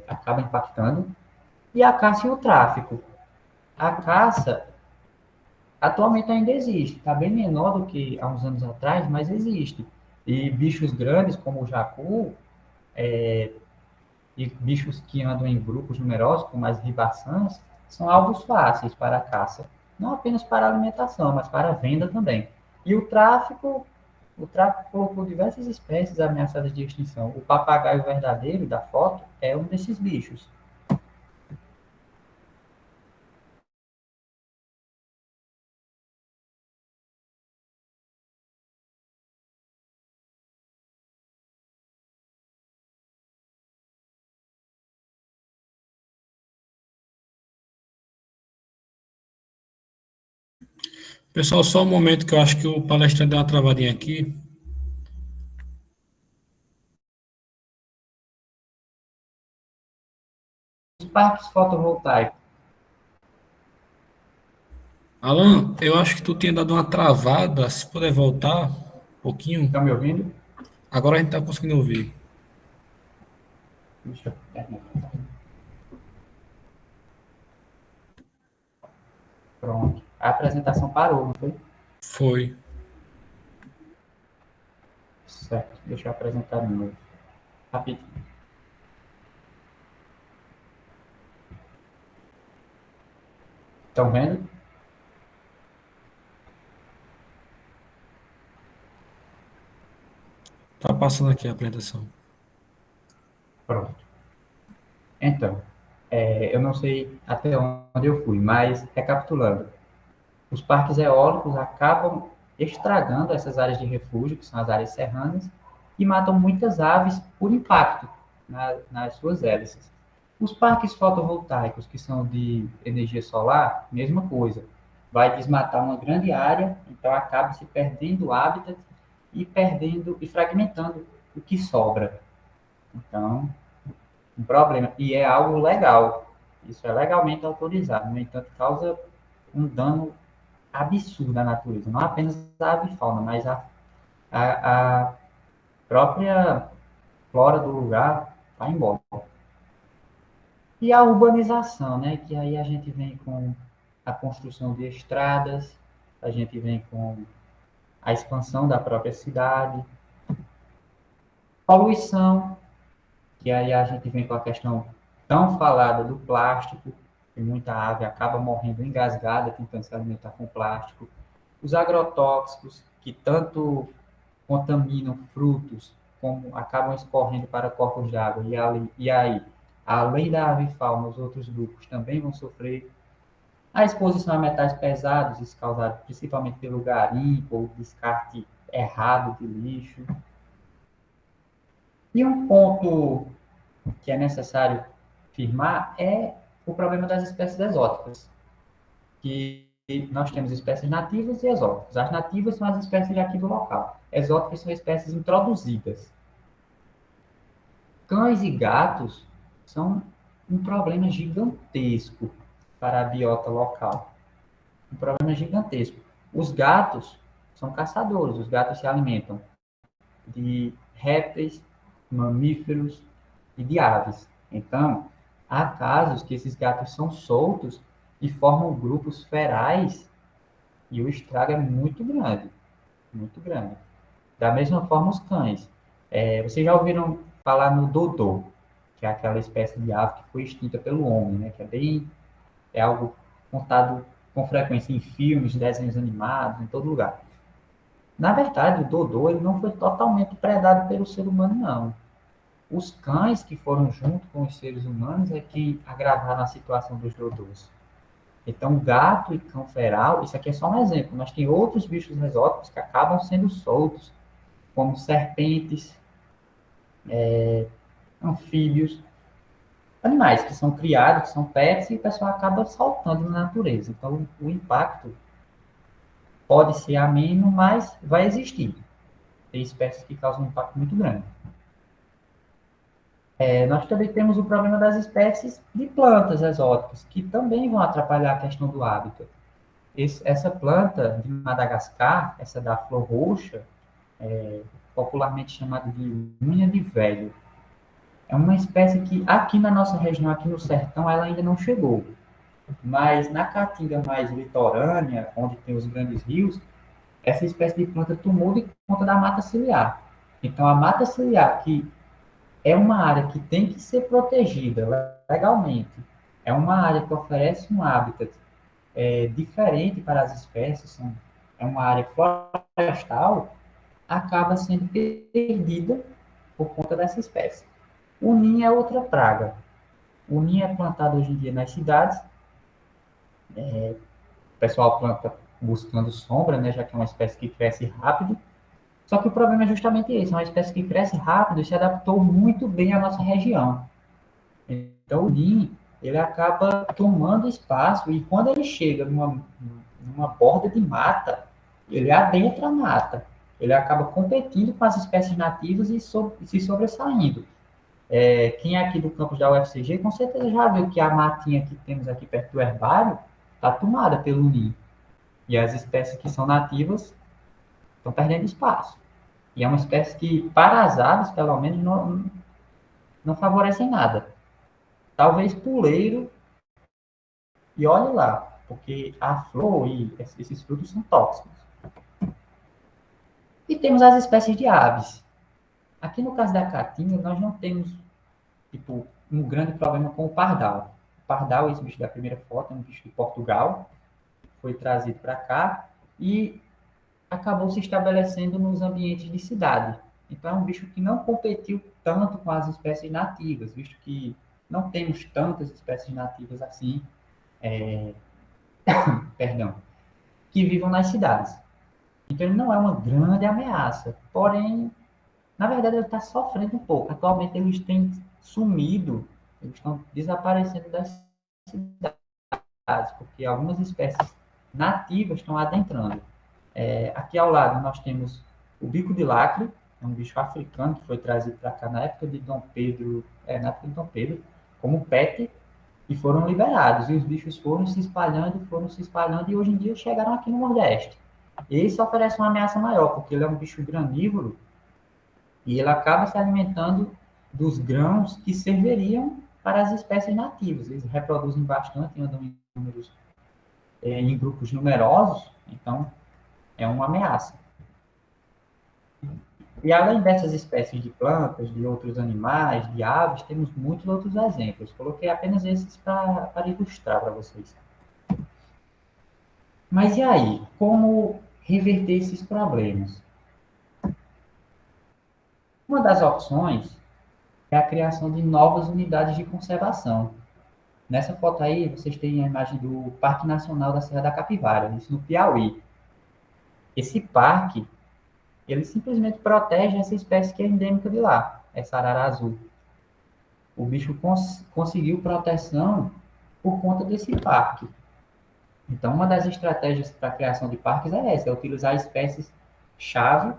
acaba impactando. E a caça e o tráfico. A caça atualmente ainda existe, está bem menor do que há uns anos atrás, mas existe. E bichos grandes como o jacu, e bichos que andam em grupos numerosos, como as ribaçãs, são alvos fáceis para a caça. Não apenas para a alimentação, mas para a venda também. E o tráfico colocou diversas espécies ameaçadas de extinção. O papagaio verdadeiro da foto é um desses bichos. Pessoal, só um momento que eu acho que o palestrante deu uma travadinha aqui. Os parques fotovoltaicos, Alan, eu acho que tu tinha dado uma travada. Se puder voltar um pouquinho. estão me ouvindo? Agora a gente tá conseguindo ouvir. Deixa eu... Pronto. A apresentação parou, não foi? Foi. Certo, deixa eu apresentar de novo. Rapidinho. Estão vendo? Tá passando aqui a apresentação. Pronto. Então, eu não sei até onde eu fui, mas recapitulando. Os parques eólicos acabam estragando essas áreas de refúgio, que são as áreas serranas, e matam muitas aves por impacto nas suas hélices. Os parques fotovoltaicos, que são de energia solar, mesma coisa. Vai desmatar uma grande área, então acaba se perdendo o hábitat e perdendo e fragmentando o que sobra. Então, um problema. E é algo legal. Isso é legalmente autorizado. No entanto, causa um dano absurdo à natureza. Não apenas a avifauna, mas a própria flora do lugar vai embora. E a urbanização, né? Que aí a gente vem com a construção de estradas, a gente vem com a expansão da própria cidade, poluição, que aí a gente vem com a questão tão falada do plástico, que muita ave acaba morrendo engasgada tentando se alimentar com plástico, os agrotóxicos, que tanto contaminam frutos, como acabam escorrendo para corpos de água, e aí, além da avifauna, os outros grupos também vão sofrer. A exposição a metais pesados, isso causado principalmente pelo garimpo ou descarte errado de lixo. E um ponto que é necessário firmar é o problema das espécies exóticas, que nós temos espécies nativas e exóticas. As nativas são as espécies aqui do local. Exóticas são espécies introduzidas. Cães e gatos são um problema gigantesco para a biota local. Um problema gigantesco. Os gatos são caçadores, os gatos se alimentam de répteis, mamíferos e de aves. Então, há casos que esses gatos são soltos e formam grupos ferais e o estrago é muito grande, muito grande. Da mesma forma, os cães. Vocês já ouviram falar no dodô, que é aquela espécie de ave que foi extinta pelo homem, né? Que é algo contado com frequência em filmes, desenhos animados, em todo lugar. Na verdade, o dodô ele não foi totalmente predado pelo ser humano, não. Os cães que foram junto com os seres humanos é que agravaram a situação dos dodôs. Então, gato e cão feral, isso aqui é só um exemplo, mas tem outros bichos exóticos que acabam sendo soltos, como serpentes, anfíbios, animais que são criados, que são pets, e o pessoal acaba soltando na natureza. Então, o impacto pode ser ameno, mas vai existir. Tem espécies que causam um impacto muito grande. Nós também temos o problema das espécies de plantas exóticas, que também vão atrapalhar a questão do hábitat. Essa planta de Madagascar, essa da flor roxa, popularmente chamada de unha de velho, é uma espécie que aqui na nossa região, aqui no sertão, ela ainda não chegou. Mas na caatinga mais litorânea, onde tem os grandes rios, essa espécie de planta tomou de conta da mata ciliar. Então, a mata ciliar, que é uma área que tem que ser protegida legalmente, é uma área que oferece um hábitat diferente para as espécies, é uma área florestal, acaba sendo perdida por conta dessa espécie. O ninho é outra praga. O ninho é plantado hoje em dia nas cidades, o pessoal planta buscando sombra, né, já que é uma espécie que cresce rápido. Só que o problema é justamente esse, é uma espécie que cresce rápido e se adaptou muito bem à nossa região. Então o ninho, ele acaba tomando espaço e quando ele chega numa borda de mata, ele adentra a mata. Ele acaba competindo com as espécies nativas e se sobressaindo. Quem é aqui do campus da UFCG, com certeza já viu que a matinha que temos aqui perto do herbário está tomada pelo ninho. E as espécies que são nativas estão perdendo espaço. E é uma espécie que, para as aves, pelo menos, não favorecem nada. Talvez puleiro, e olhe lá, porque a flor e esses frutos são tóxicos. E temos as espécies de aves. Aqui no caso da caatinga, nós não temos, tipo, um grande problema com o pardal. O pardal, esse bicho da primeira foto, é um bicho de Portugal, foi trazido para cá e acabou se estabelecendo nos ambientes de cidade. Então, é um bicho que não competiu tanto com as espécies nativas, visto que não temos tantas espécies nativas assim, perdão, que vivam nas cidades. Então, ele não é uma grande ameaça, porém, na verdade, ele está sofrendo um pouco. Atualmente, eles têm sumido, eles estão desaparecendo das cidades, porque algumas espécies nativas estão adentrando. Aqui ao lado nós temos o bico de lacre, é um bicho africano que foi trazido para cá na época de Dom Pedro, como pet, e foram liberados. E os bichos foram se espalhando, e hoje em dia chegaram aqui no Nordeste. Esse oferece uma ameaça maior, porque ele é um bicho granívoro e ele acaba se alimentando dos grãos que serviriam para as espécies nativas. Eles reproduzem bastante, andam em grupos numerosos, então é uma ameaça. E além dessas espécies de plantas, de outros animais, de aves, temos muitos outros exemplos. Coloquei apenas esses para ilustrar para vocês. Mas e aí? Como reverter esses problemas? Uma das opções é a criação de novas unidades de conservação. Nessa foto aí, vocês têm a imagem do Parque Nacional da Serra da Capivara, isso no Piauí. Esse parque, ele simplesmente protege essa espécie que é endêmica de lá, essa arara azul. O bicho conseguiu proteção por conta desse parque. Então, uma das estratégias para a criação de parques é essa, é utilizar espécies-chave,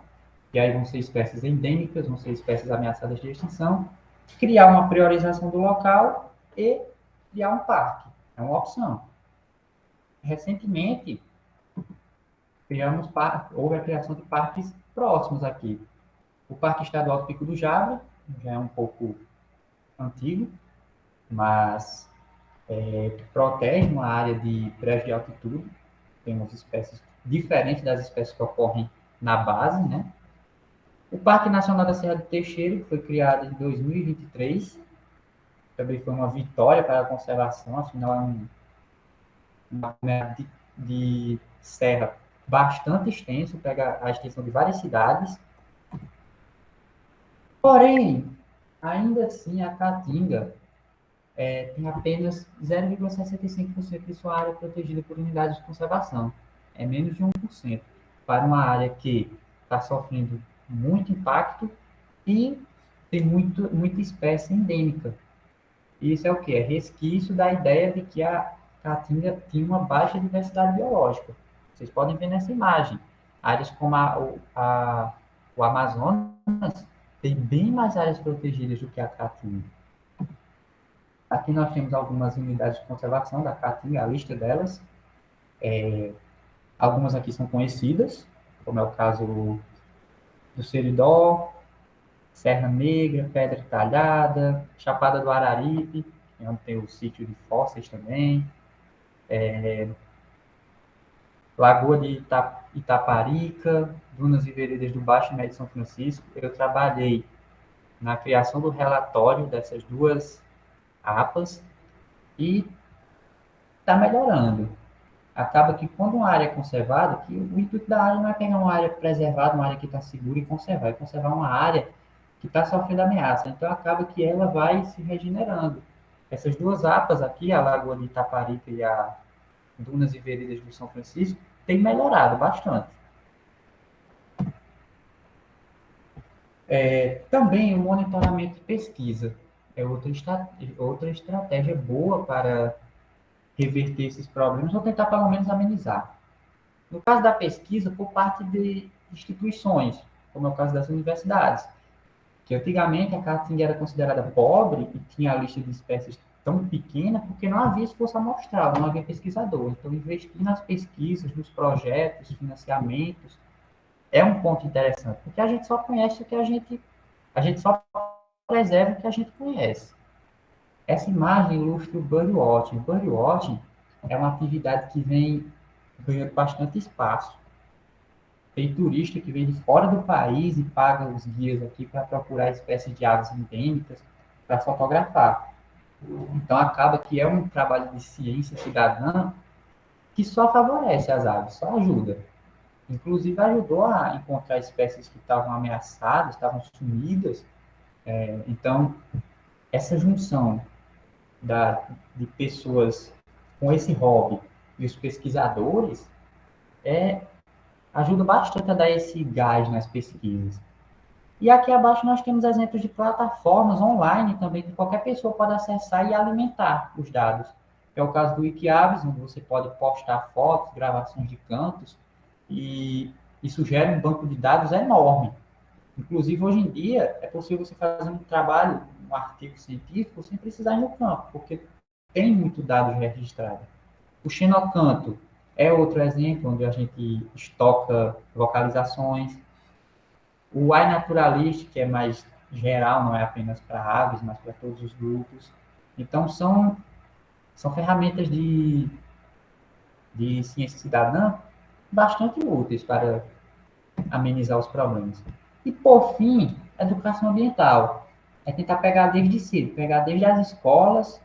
que aí vão ser espécies endêmicas, vão ser espécies ameaçadas de extinção, criar uma priorização do local e criar um parque. É uma opção. Recentemente, houve a criação de parques próximos aqui. O Parque Estadual do Pico do Jabre, já é um pouco antigo, mas protege uma área de prédio de altitude, temos espécies diferentes das espécies que ocorrem na base, né? O Parque Nacional da Serra do Teixeira, que foi criado em 2023, também foi uma vitória para a conservação, afinal é uma área de serra bastante extenso, pega a extensão de várias cidades. Porém, ainda assim, a Caatinga tem apenas 0,65% de sua área protegida por unidades de conservação. É menos de 1%, para uma área que está sofrendo muito impacto e tem muita espécie endêmica. Isso é o que? É resquício da ideia de que a Caatinga tinha uma baixa diversidade biológica. Vocês podem ver nessa imagem. Áreas como o Amazonas têm bem mais áreas protegidas do que a Caatinga. Aqui nós temos algumas unidades de conservação da Caatinga, a lista delas. Algumas aqui são conhecidas, como é o caso do Seridó, Serra Negra, Pedra Talhada, Chapada do Araripe, onde tem o sítio de fósseis também, Lagoa de Itaparica, Dunas e Veredas do Baixo e Médio São Francisco. Eu trabalhei na criação do relatório dessas duas APAs e está melhorando. Acaba que quando uma área é conservada, que o intuito da área não é pegar uma área preservada, uma área que está segura e conservar, é conservar uma área que está sofrendo ameaça. Então acaba que ela vai se regenerando. Essas duas APAs aqui, a Lagoa de Itaparica e a Dunas e Veredas do São Francisco, tem melhorado bastante. Também o monitoramento de pesquisa é outra estratégia boa para reverter esses problemas ou tentar pelo menos amenizar. No caso da pesquisa, por parte de instituições, como é o caso das universidades, que antigamente a caatinga era considerada pobre e tinha a lista de espécies tão pequena porque não havia esforço amostral, não havia pesquisador. Então, investir nas pesquisas, nos projetos, financiamentos, é um ponto interessante, porque a gente só conhece o que a gente só preserva o que a gente conhece. Essa imagem ilustra o birdwatching. O birdwatching é uma atividade que vem ganhando bastante espaço. Tem turista que vem de fora do país e paga os guias aqui para procurar espécies de aves endêmicas para fotografar. Então, acaba que é um trabalho de ciência cidadã que só favorece as aves, só ajuda. Inclusive, ajudou a encontrar espécies que estavam ameaçadas, estavam sumidas. Então, essa junção de pessoas com esse hobby e os pesquisadores é, ajuda bastante a dar esse gás nas pesquisas. E aqui abaixo nós temos exemplos de plataformas online também que qualquer pessoa pode acessar e alimentar os dados. É o caso do Wikiaves, onde você pode postar fotos, gravações de cantos, e isso gera um banco de dados enorme. Inclusive, hoje em dia, é possível você fazer um trabalho, um artigo científico, sem precisar ir no campo, porque tem muito dado registrado. O Xenocanto é outro exemplo, onde a gente estoca localizações. O iNaturalist, que é mais geral, não é apenas para aves, mas para todos os grupos. Então, são ferramentas de ciência cidadã bastante úteis para amenizar os problemas. E, por fim, educação ambiental. É tentar pegar desde cedo, pegar desde as escolas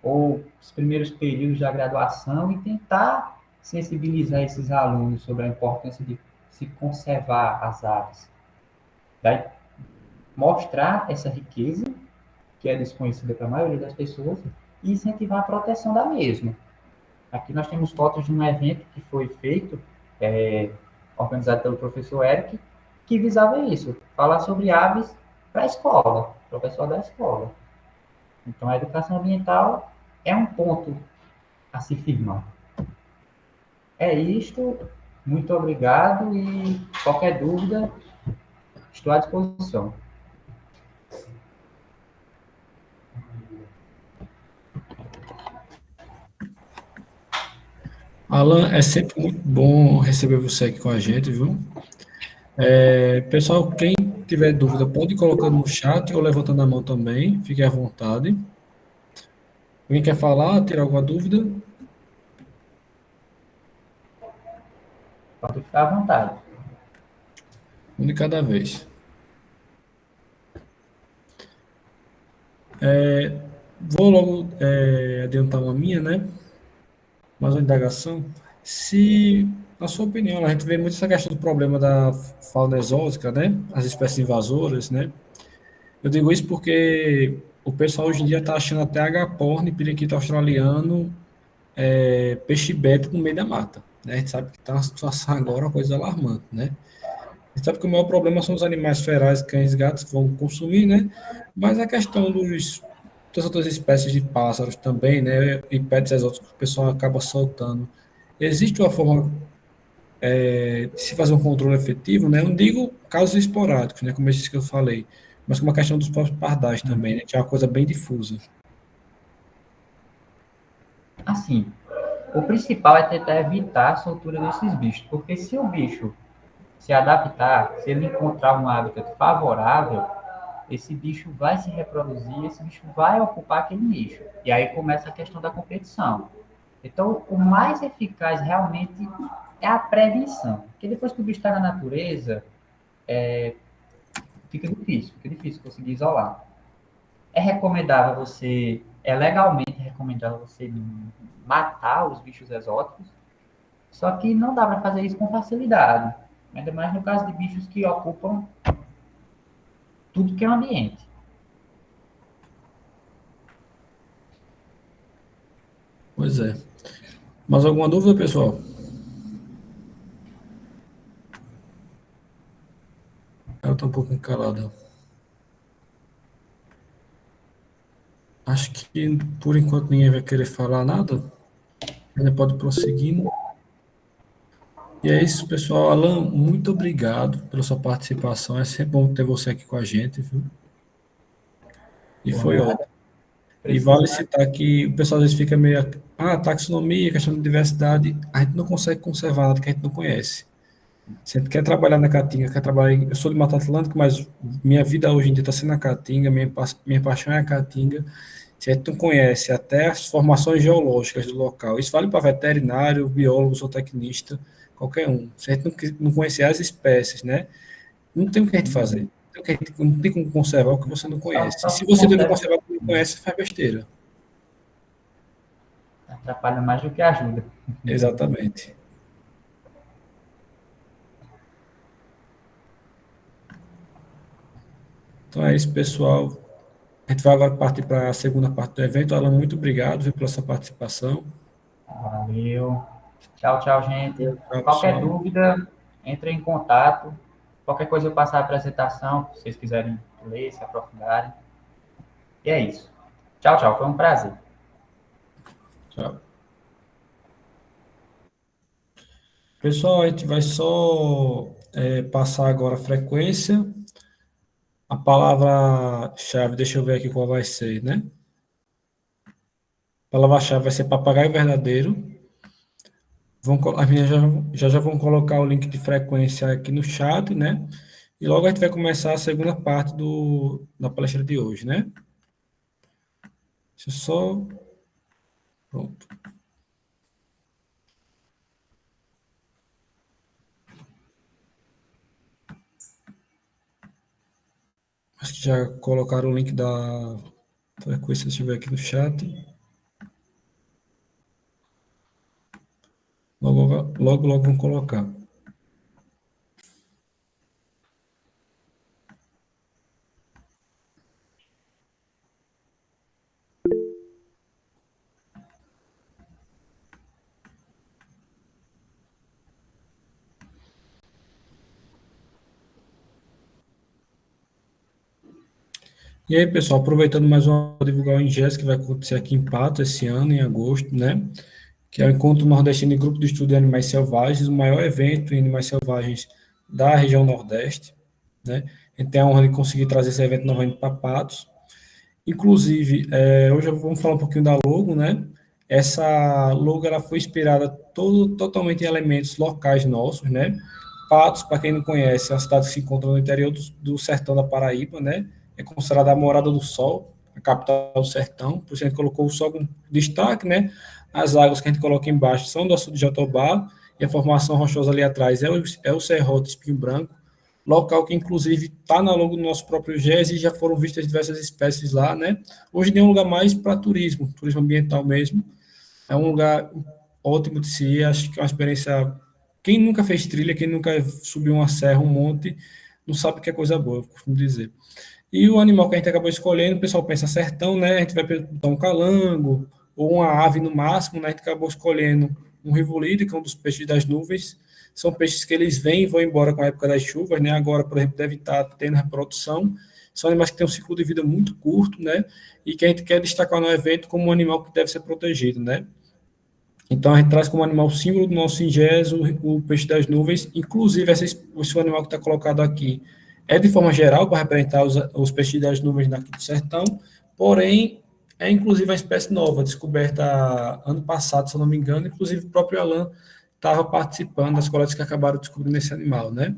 ou os primeiros períodos da graduação e tentar sensibilizar esses alunos sobre a importância de se conservar as aves. Daí, mostrar essa riqueza, que é desconhecida para a maioria das pessoas, e incentivar a proteção da mesma. Aqui nós temos fotos de um evento que foi feito, organizado pelo professor Eric, que visava isso, falar sobre aves para a escola, para o pessoal da escola. Então, a educação ambiental é um ponto a se firmar. É isto, muito obrigado e qualquer dúvida, estou à disposição. Alan, é sempre muito bom receber você aqui com a gente, viu? Pessoal, quem tiver dúvida, pode ir colocando no chat ou levantando a mão também, fique à vontade. Alguém quer falar, ter alguma dúvida? Pode ficar à vontade. Um de cada vez. Vou logo adiantar uma minha, né? Mais uma indagação. Se, na sua opinião, a gente vê muito essa questão do problema da fauna exótica, né? As espécies invasoras, né? Eu digo isso porque o pessoal hoje em dia está achando até agaporni, periquito australiano, peixe beta no meio da mata, né? A gente sabe que está uma situação agora uma coisa alarmante, né? A gente sabe que o maior problema são os animais ferais, cães e gatos que vão consumir, né? Mas a questão das outras espécies de pássaros também, né? E pets exóticos que o pessoal acaba soltando. Existe uma forma de se fazer um controle efetivo, né? Eu não digo casos esporádicos, né? Como esses que eu falei, mas como a questão dos próprios pardais também, né? Que é uma coisa bem difusa. Assim, o principal é tentar evitar a soltura desses bichos, porque se o bicho se adaptar, se ele encontrar um hábitat favorável, esse bicho vai se reproduzir, esse bicho vai ocupar aquele nicho. E aí começa a questão da competição. Então, o mais eficaz realmente é a prevenção. Porque depois que o bicho está na natureza, fica difícil conseguir isolar. É legalmente recomendável você matar os bichos exóticos, só que não dá para fazer isso com facilidade. Ainda mais no caso de bichos que ocupam tudo que é o ambiente. Pois é. Mais alguma dúvida, pessoal? Ela está um pouco encalada. Acho que por enquanto ninguém vai querer falar nada. Ainda pode prosseguir. E é isso, pessoal. Alan, muito obrigado pela sua participação. É sempre bom ter você aqui com a gente, viu? E Por foi nada. ótimo. E vale citar que o pessoal às vezes fica meio. Ah, taxonomia, questão de diversidade. A gente não consegue conservar nada que a gente não conhece. Se a gente quer trabalhar na Caatinga, quer trabalhar. Eu sou de Mata Atlântica, mas minha vida hoje em dia está sendo na Caatinga, minha paixão é a Caatinga. se a gente não conhece até as formações geológicas do local, isso vale para veterinário, biólogo, zootecnista, qualquer um. Se a gente não conhecer as espécies, né? Não tem o que a gente fazer. Não tem como conservar o que você não conhece. E Só se você tenta consegue, conservar o que não conhece, faz besteira. atrapalha mais do que ajuda. Exatamente. Então é isso, pessoal. A gente vai agora partir para a segunda parte do evento. Alan, muito obrigado, viu, pela sua participação. Valeu. Tchau, tchau, gente. Tchau, Qualquer pessoal. dúvida, entre em contato. Qualquer coisa eu passar a apresentação, se vocês quiserem ler, se aprofundarem. E é isso. Tchau, tchau. Foi um prazer. Tchau. Pessoal, a gente vai só passar agora a frequência. A palavra-chave, deixa eu ver aqui qual vai ser, né? A palavra-chave vai ser papagaio verdadeiro. As meninas já vão colocar o link de frequência aqui no chat, né? E logo a gente vai começar a segunda parte da palestra de hoje, né? Deixa eu só. Pronto. Acho que já colocaram o link da frequência, deixa eu ver aqui no chat. Logo vão colocar. E aí, pessoal, aproveitando mais uma para divulgar o INGES que vai acontecer aqui em Patos esse ano, em agosto, né? Que é o Encontro Nordestino de Grupo de Estudo de Animais Selvagens, o maior evento em animais selvagens da região Nordeste, né? A gente tem a honra de conseguir trazer esse evento novamente para Patos. Inclusive, hoje vamos falar um pouquinho da logo, né? Essa logo ela foi inspirada totalmente em elementos locais nossos, né? Patos, para quem não conhece, é uma cidade que se encontra no interior do sertão da Paraíba, né? É considerada a morada do sol, a capital do sertão, por isso a gente colocou o sol com destaque, né? As águas que a gente coloca embaixo são do açude de Jatobá, e a formação rochosa ali atrás é o Serrote Espinho Branco, local que inclusive está na logo do nosso próprio GES e já foram vistas diversas espécies lá, né? Hoje é um lugar mais para turismo ambiental mesmo. É um lugar ótimo de se ir, acho que é uma experiência. Quem nunca fez trilha, quem nunca subiu uma serra, um monte, não sabe o que é coisa boa, eu costumo dizer. E o animal que a gente acabou escolhendo, o pessoal pensa sertão, né? A gente vai perguntar um calango ou uma ave no máximo, né? A gente acabou escolhendo um rivolídeo, que é um dos peixes das nuvens. São peixes que eles vêm e vão embora com a época das chuvas, né? Agora, por exemplo, deve estar tendo reprodução. São animais que têm um ciclo de vida muito curto, né? E que a gente quer destacar no evento como um animal que deve ser protegido, né? Então, a gente traz como animal símbolo do nosso Singés o peixe das nuvens. Inclusive, esse animal que está colocado aqui é de forma geral para representar os peixes das nuvens daqui do sertão, porém, é inclusive uma espécie nova, descoberta ano passado, se eu não me engano. Inclusive, o próprio Alan estava participando das coletas que acabaram descobrindo esse animal, né?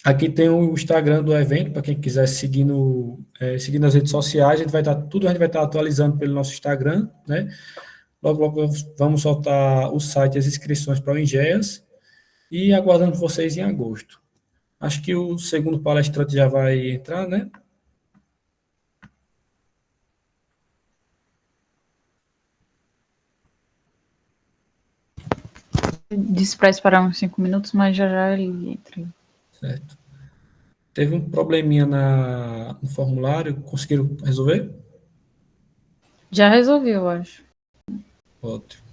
Aqui tem o Instagram do evento, para quem quiser seguir, seguir nas redes sociais, a gente vai estar atualizando pelo nosso Instagram, né? Logo vamos soltar o site e as inscrições para o INGEAS e aguardando vocês em agosto. Acho que o segundo palestrante já vai entrar, né? Disse para esperar uns 5 minutos, mas já já ele entra. Certo. Teve um probleminha no formulário, conseguiram resolver? Já resolvi, eu acho. Ótimo.